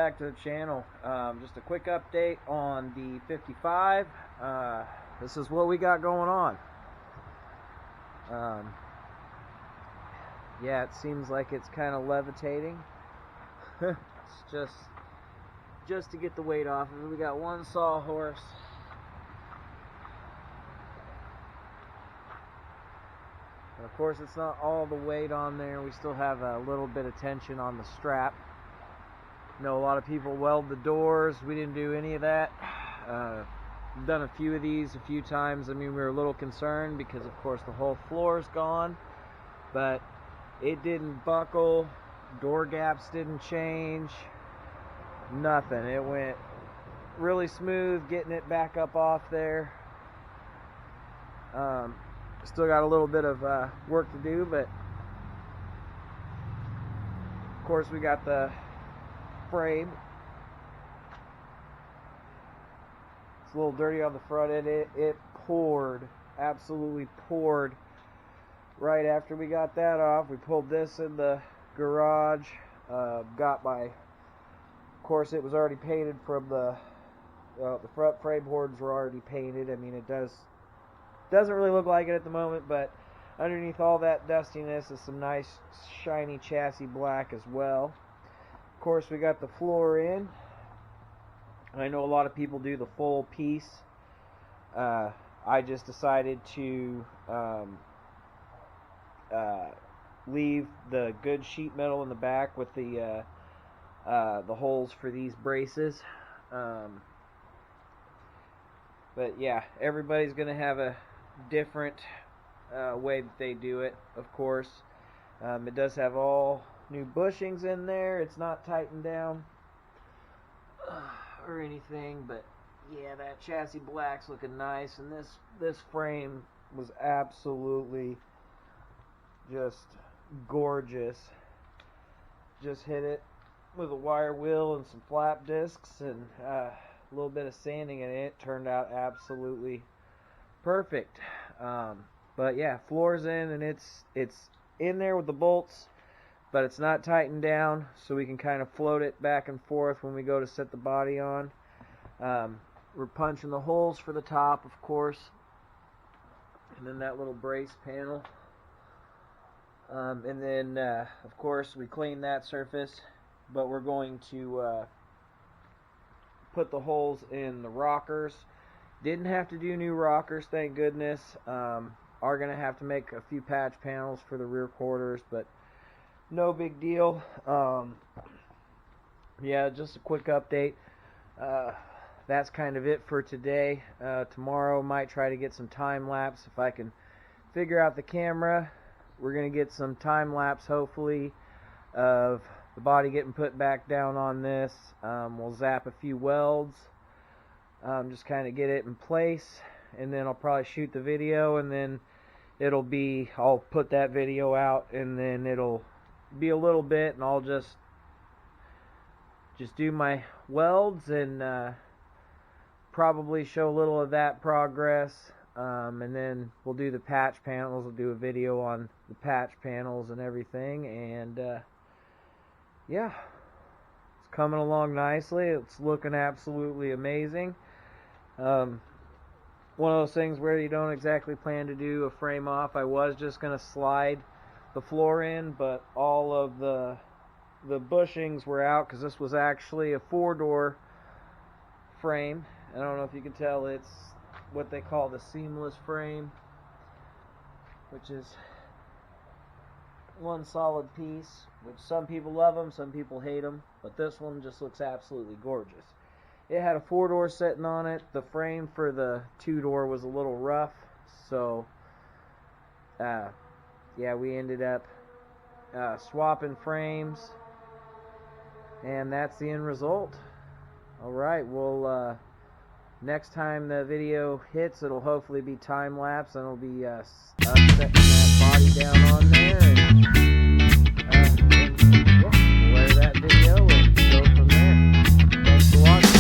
back to the channel. Just a quick update on the 55. This is what we got going on. Yeah, it seems like it's kind of levitating. It's just to get the weight off of it. We got one sawhorse. And of course, it's not all the weight on there. We still have a little bit of tension on the strap. I know a lot of people weld the doors. We didn't do any of that. We've done a few of these a few times. I mean, we were a little concerned because, of course, the whole floor is gone. But it didn't buckle. Door gaps didn't change. Nothing. It went really smooth getting it back up off there. Still got a little bit of work to do, but of course we got the frame. It's a little dirty on the front end. It poured, absolutely poured right after we got that off. We pulled this in the garage. Got my, of course it was already painted from the front frame boards were already painted. I mean, it doesn't really look like it at the moment, but underneath all that dustiness is some nice shiny chassis black as well. Of course, we got the floor in. I know a lot of people do the full piece. I just decided to leave the good sheet metal in the back with the holes for these braces. But yeah, everybody's gonna have a different way that they do it, of course. It does have all new bushings in there. It's not tightened down or anything, but yeah, that chassis black's looking nice, and this frame was absolutely just gorgeous. Just hit it with a wire wheel and some flap discs and a little bit of sanding, and it turned out absolutely perfect. But yeah, floor's in, and it's in there with the bolts, but it's not tightened down, so we can kind of float it back and forth when we go to set the body on. We're punching the holes for the top, of course, and then that little brace panel. And then of course we cleaned that surface, but we're going to put the holes in the rockers. Didn't have to do new rockers, thank goodness. Are gonna have to make a few patch panels for the rear quarters, but no big deal. Yeah, just a quick update. That's kind of it for today. Tomorrow might try to get some time lapse if I can figure out the camera. We're gonna get some time lapse, hopefully, of the body getting put back down on this. We'll zap a few welds, just kind of get it in place, and then I'll probably shoot the video, and then I'll put that video out, and then it'll be a little bit, and I'll just do my welds and probably show a little of that progress. And then we'll do the patch panels. We'll do a video on the patch panels and everything, and yeah, it's coming along nicely. It's looking absolutely amazing. One of those things where you don't exactly plan to do a frame off. I was just going to slide the floor in, but all of the bushings were out because this was actually a 4-door frame. I don't know if you can tell, it's what they call the seamless frame, which is one solid piece, which some people love them, some people hate them, but this one just looks absolutely gorgeous. It had a 4-door sitting on it. The frame for the 2-door was a little rough, so yeah, we ended up swapping frames, and that's the end result. Alright, well, next time the video hits, it'll hopefully be time lapse, and it'll be us setting that body down on there, and yeah, we'll air that video and go from there. Thanks for watching.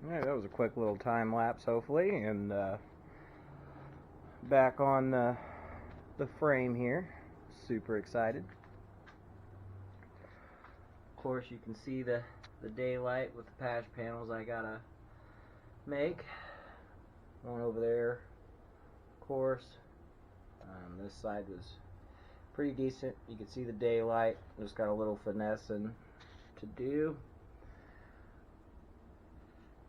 Alright, that was a quick little time lapse, hopefully, and back on the frame here. Super excited. Of course, you can see the daylight with the patch panels I gotta make. One over there, of course. This side was pretty decent. You can see the daylight. Just got a little finessing to do.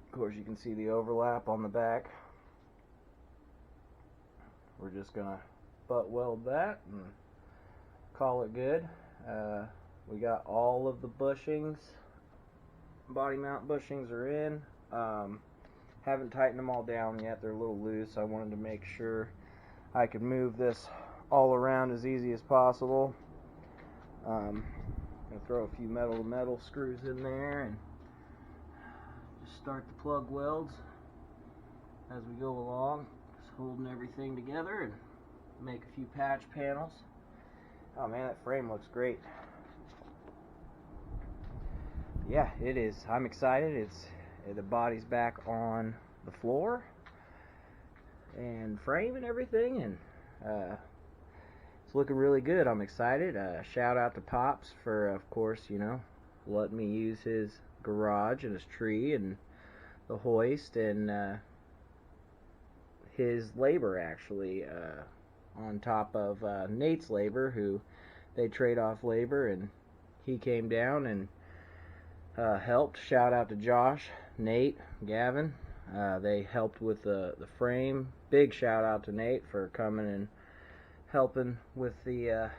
Of course, you can see the overlap on the back. We're just gonna butt weld that and call it good. We got all of the bushings, body mount bushings are in. Haven't tightened them all down yet. They're a little loose. I wanted to make sure I could move this all around as easy as possible. Gonna throw a few metal to metal screws in there and just start the plug welds as we go along. Just holding everything together and make a few patch panels. Oh man, that frame looks great. Yeah, it is. I'm excited. The body's back on the floor and frame and everything, and it's looking really good. I'm excited. Shout out to Pops for, of course, letting me use his garage and his tree and the hoist and his labor, actually, on top of Nate's labor, who they trade off labor, and he came down and helped. Shout out to Josh, Nate, Gavin. They helped with the frame. Big shout out to Nate for coming and helping with the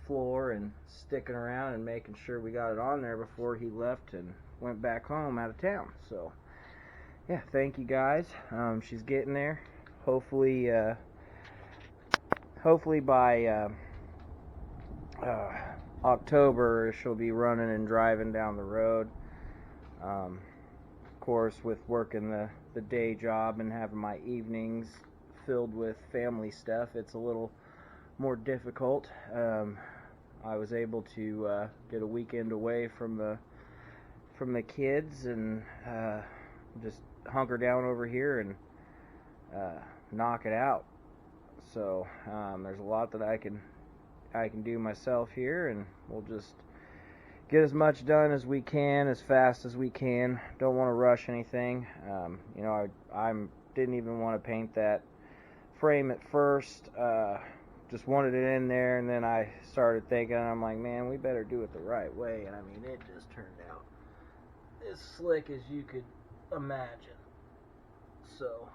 floor and sticking around and making sure we got it on there before he left and went back home out of town. So yeah, thank you guys. She's getting there. Hopefully by October she'll be running and driving down the road. Of course, with working the day job and having my evenings filled with family stuff, it's a little more difficult. I was able to get a weekend away from the kids and just hunker down over here and knock it out. So there's a lot that I can do myself here, and we'll just get as much done as we can, as fast as we can. Don't want to rush anything. I didn't even want to paint that frame at first. Just wanted it in there, and then I started thinking, I'm like, man, we better do it the right way. And I mean, it just turned out as slick as you could imagine. So,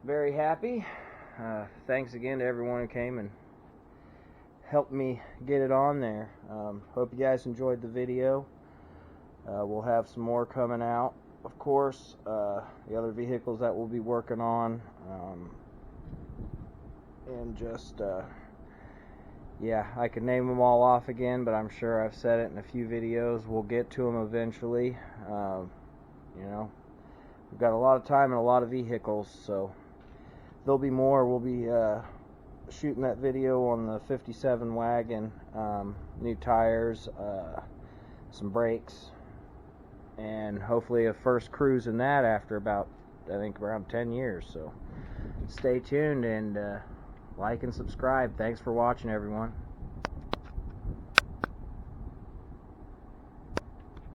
very happy. Thanks again to everyone who came and helped me get it on there. Hope you guys enjoyed the video. We'll have some more coming out, of course. The other vehicles that we'll be working on, and just yeah, I could name them all off again, but I'm sure I've said it in a few videos. We'll get to them eventually. We've got a lot of time and a lot of vehicles, so there'll be more. We'll be shooting that video on the 57 wagon, new tires, some brakes, and hopefully a first cruise in that after about, I think, around 10 years. So stay tuned and like and subscribe. Thanks for watching, everyone.